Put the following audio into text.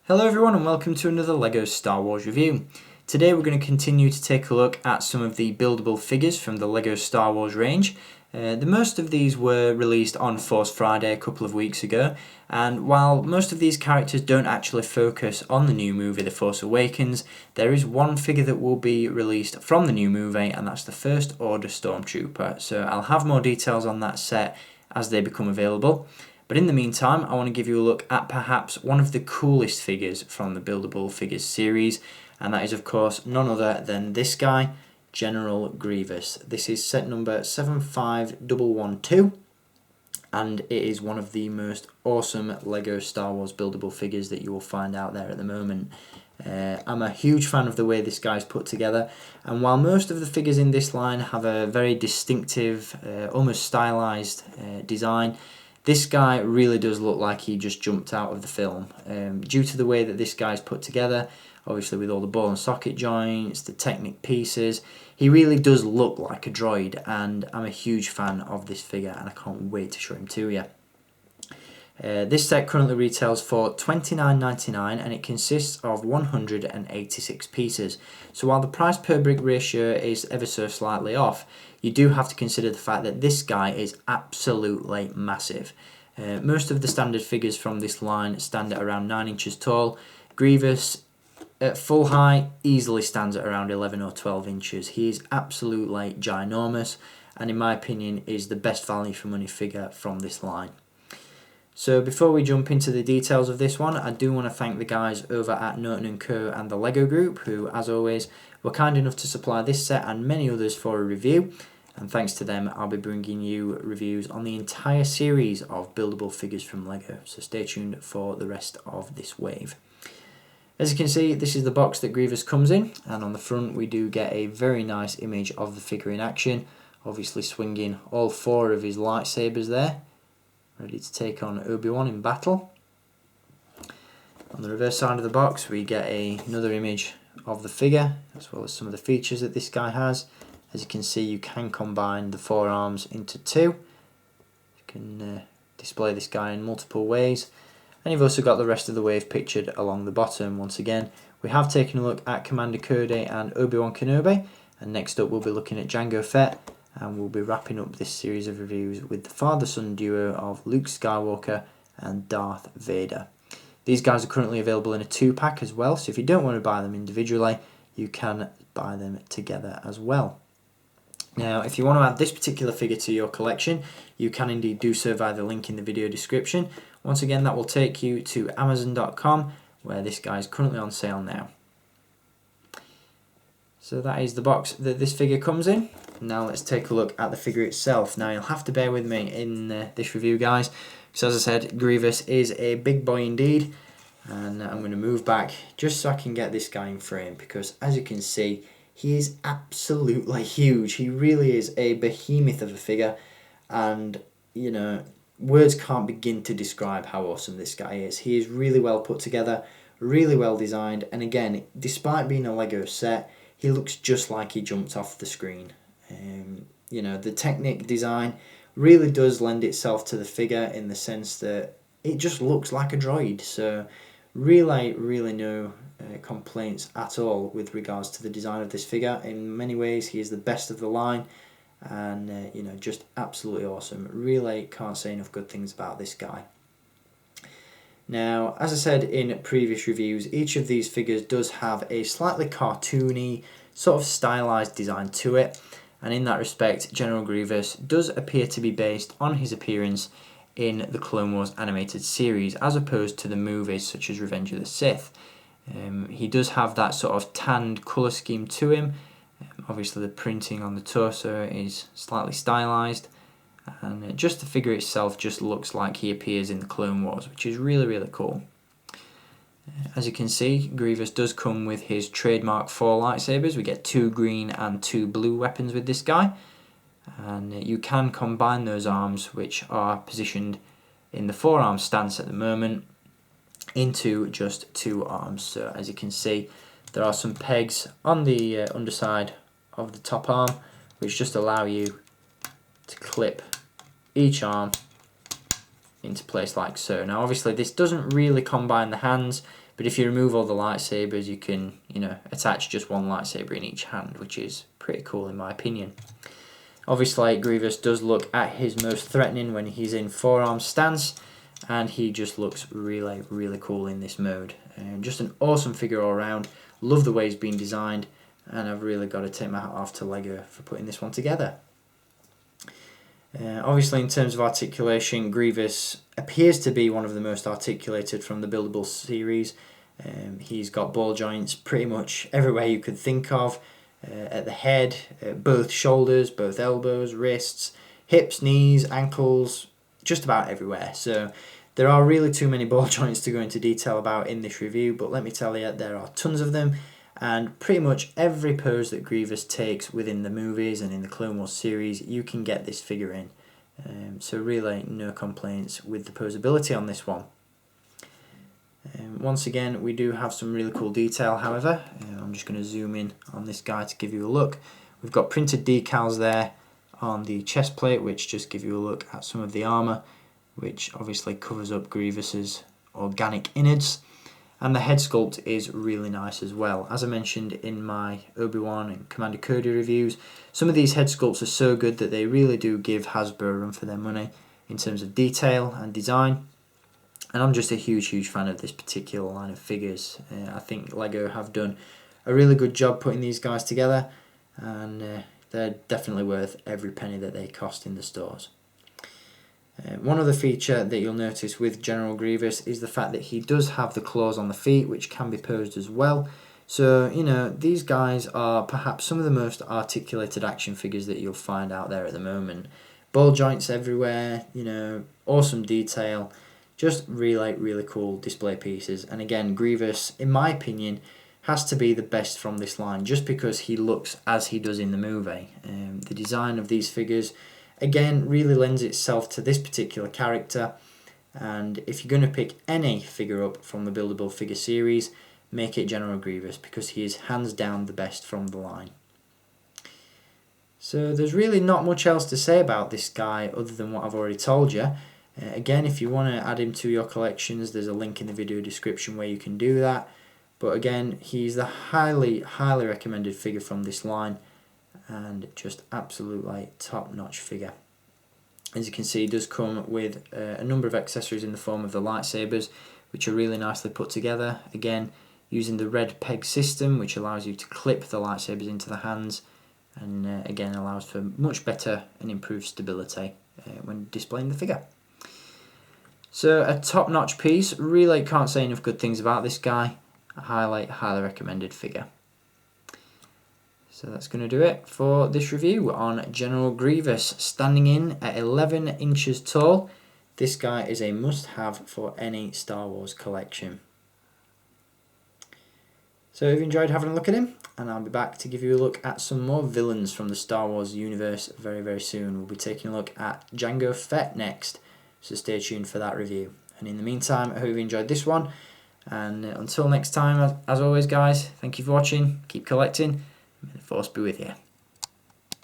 Hello everyone and welcome to another LEGO Star Wars review. Today we're going to continue to take a look at some of the buildable figures from the LEGO Star Wars range. The most of these were released on Force Friday a couple of weeks ago, and while most of these characters don't actually focus on the new movie The Force Awakens, there is one figure that will be released from the new movie, and that's the First Order Stormtrooper. So I'll have more details on that set as they become available. But in the meantime, I want to give you a look at perhaps one of the coolest figures from the Buildable Figures series, and that is of course none other than this guy, General Grievous. This is set number 75112, and it is one of the most awesome LEGO Star Wars Buildable figures that you will find out there at the moment. I'm a huge fan of the way this guy's put together, and while most of the figures in this line have a very distinctive, almost stylized design, this guy really does look like he just jumped out of the film. Due to the way that this guy's put together, obviously with all the ball and socket joints, the Technic pieces, he really does look like a droid, and I'm a huge fan of this figure and I can't wait to show him to you. This set currently retails for $29.99 and it consists of 186 pieces. So while the price per brick ratio is ever so slightly off, you do have to consider the fact that this guy is absolutely massive. Most of the standard figures from this line stand at around 9 inches tall. Grievous at full height easily stands at around 11 or 12 inches. He is absolutely ginormous and in my opinion is the best value for money figure from this line. So before we jump into the details of this one, I do want to thank the guys over at Norton & Co and the LEGO Group, who as always were kind enough to supply this set and many others for a review, and thanks to them I'll be bringing you reviews on the entire series of buildable figures from LEGO, so stay tuned for the rest of this wave. As you can see, this is the box that Grievous comes in, and on the front we do get a very nice image of the figure in action, obviously swinging all 4 of his lightsabers there, ready to take on Obi-Wan in battle. On the reverse side of the box we get another image of the figure, as well as some of the features that this guy has. As you can see, you can combine the 4 arms into 2. You can display this guy in multiple ways. And you've also got the rest of the wave pictured along the bottom. Once again, we have taken a look at Commander Cody and Obi-Wan Kenobi, and next up we'll be looking at Jango Fett, and we'll be wrapping up this series of reviews with the father-son duo of Luke Skywalker and Darth Vader. These guys are currently available in a 2-pack as well, so if you don't want to buy them individually, you can buy them together as well. Now, if you want to add this particular figure to your collection, you can indeed do so via the link in the video description. Once again, that will take you to Amazon.com, where this guy is currently on sale now. So that is the box that this figure comes in. Now let's take a look at the figure itself. Now you'll have to bear with me in this review, guys, because as I said, Grievous is a big boy indeed, and I'm going to move back just so I can get this guy in frame, because as you can see, he is absolutely huge. He really is a behemoth of a figure, and you know, words can't begin to describe how awesome this guy is. He is really well put together, really well designed, and again, despite being a LEGO set, he looks just like he jumped off the screen. You know, the Technic design really does lend itself to the figure in the sense that it just looks like a droid. So really no complaints at all with regards to the design of this figure. In many ways he is the best of the line, and you know, just absolutely awesome. Really can't say enough good things about this guy. Now, as I said in previous reviews, each of these figures does have a slightly cartoony, sort of stylized design to it, and in that respect, General Grievous does appear to be based on his appearance in the Clone Wars animated series, as opposed to the movies such as Revenge of the Sith. He does have that sort of tanned colour scheme to him. Obviously the printing on the torso is slightly stylized, and just the figure itself just looks like he appears in the Clone Wars, which is really cool. As you can see, Grievous does come with his trademark 4 lightsabers. We get 2 green and 2 blue weapons with this guy, and you can combine those arms, which are positioned in the 4-arm stance at the moment, into just 2 arms. So as you can see, there are some pegs on the underside of the top arm, which just allow you to clip each arm into place like so. Now obviously this doesn't really combine the hands, But if you remove all the lightsabers, you can, attach just one lightsaber in each hand, which is pretty cool in my opinion. Obviously, Grievous does look at his most threatening when he's in forearm stance, and he just looks really, really cool in this mode. Just an awesome figure all around. Love the way he's been designed, and I've really got to take my hat off to LEGO for putting this one together. Obviously, in terms of articulation, Grievous appears to be one of the most articulated from the Buildable series. He's got ball joints pretty much everywhere you could think of. At the head, both shoulders, both elbows, wrists, hips, knees, ankles, just about everywhere. So there are really too many ball joints to go into detail about in this review, but let me tell you, there are tons of them, and pretty much every pose that Grievous takes within the movies and in the Clone Wars series, you can get this figure in. So really no complaints with the posability on this one. Once again, we do have some really cool detail, however. I'm just going to zoom in on this guy to give you a look. We've got printed decals there on the chest plate, which just give you a look at some of the armour, which obviously covers up Grievous's organic innards. And the head sculpt is really nice as well. As I mentioned in my Obi-Wan and Commander Cody reviews, some of these head sculpts are so good that they really do give Hasbro a run for their money in terms of detail and design. And I'm just a huge fan of this particular line of figures. I think LEGO have done a really good job putting these guys together, and they're definitely worth every penny that they cost in the stores. One other feature that you'll notice with General Grievous is the fact that he does have the claws on the feet, which can be posed as well. So, these guys are perhaps some of the most articulated action figures that you'll find out there at the moment. Ball joints everywhere, awesome detail. Just really cool display pieces. And again, Grievous, in my opinion, has to be the best from this line just because he looks as he does in the movie. The design of these figures, again, really lends itself to this particular character. And if you're going to pick any figure up from the Buildable figure series, make it General Grievous because he is hands down the best from the line. So there's really not much else to say about this guy other than what I've already told you. Again, if you want to add him to your collections, there's a link in the video description where you can do that. But again, he's the highly recommended figure from this line, and just absolutely top-notch figure. As you can see, he does come with a number of accessories in the form of the lightsabers, which are really nicely put together. Again, using the red peg system, which allows you to clip the lightsabers into the hands, and again allows for much better and improved stability when displaying the figure. So a top-notch piece. Really can't say enough good things about this guy. A highly recommended figure. So that's going to do it for this review on General Grievous, standing in at 11 inches tall. This guy is a must-have for any Star Wars collection. So if you enjoyed having a look at him, and I'll be back to give you a look at some more villains from the Star Wars universe very soon. We'll be taking a look at Jango Fett next. So stay tuned for that review. And in the meantime, I hope you enjoyed this one. And until next time, as always, guys, thank you for watching. Keep collecting. May the Force be with you.